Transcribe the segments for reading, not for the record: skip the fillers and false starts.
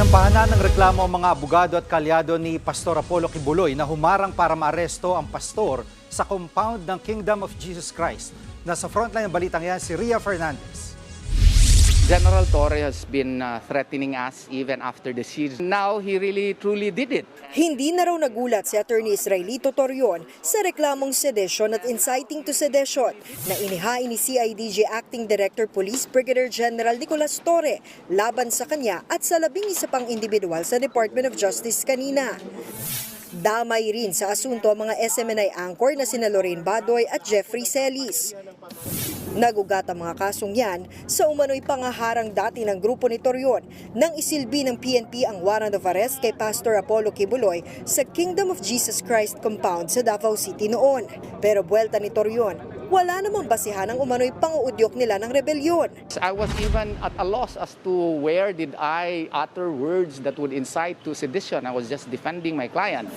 Sinampahan ng reklamo ang mga abogado at kalyado ni Pastor Apollo Kibuloy na humarang para maaresto ang pastor sa compound ng Kingdom of Jesus Christ. Nasa frontline ng balitang yan si Ria Fernandez. General Torre has been threatening us even after the siege. Now, he really truly did it. Hindi na raw nagulat si Attorney Israelito Torion sa reklamong sedition at inciting to sedition na inihain ni CIDG Acting Director Police Brigadier General Nicolas Torre laban sa kanya at sa 11 pang individual sa Department of Justice kanina. Damay rin sa asunto ang mga SMNI anchor na sina Lorraine Badoy at Jeffrey Celis. Nagugat ang mga kasong yan sa umano'y pangaharang dati ng grupo ni Torion nang isilbi ng PNP ang warrant of arrest kay Pastor Apollo Kibuloy sa Kingdom of Jesus Christ compound sa Davao City noon. Pero buwelta ni Torion, wala namang basihan ang umano'y panguudyok nila ng rebelyon. I was even at a loss as to where did I utter words that would incite to sedition. I was just defending my client.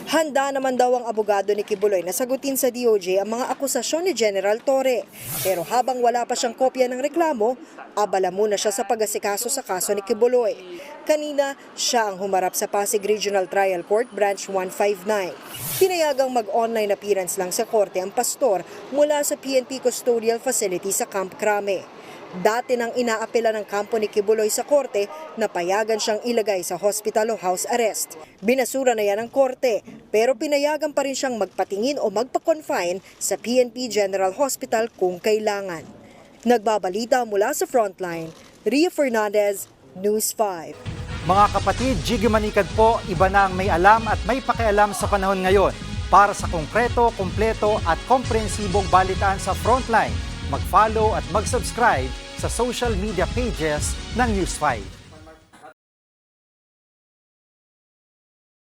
Handa naman daw ang abogado ni Kibuloy na sagutin sa DOJ ang mga akusasyon ni General Torre. Pero habang wala pa siyang kopya ng reklamo, abala muna siya sa pag-asikaso sa kaso ni Kibuloy. Kanina, siya ang humarap sa Pasig Regional Trial Court Branch 159. Pinayagang mag-online appearance lang sa korte ang pastor mula sa PNP Custodial Facility sa Camp Crame. Dati nang inaapela ng kampo ni Kibuloy sa korte na payagan siyang ilagay sa hospital o house arrest. Binasura na yan ng korte pero pinayagan pa rin siyang magpatingin o magpa-confine sa PNP General Hospital kung kailangan. Nagbabalita mula sa Frontline, Ria Fernandez, News 5. Mga kapatid, Jiggy Manikad po, iba na ang may alam at may pakialam sa panahon ngayon. Para sa konkreto, kumpleto at komprehensibong balitaan sa Frontline, mag-follow at mag-subscribe sa social media pages ng News 5.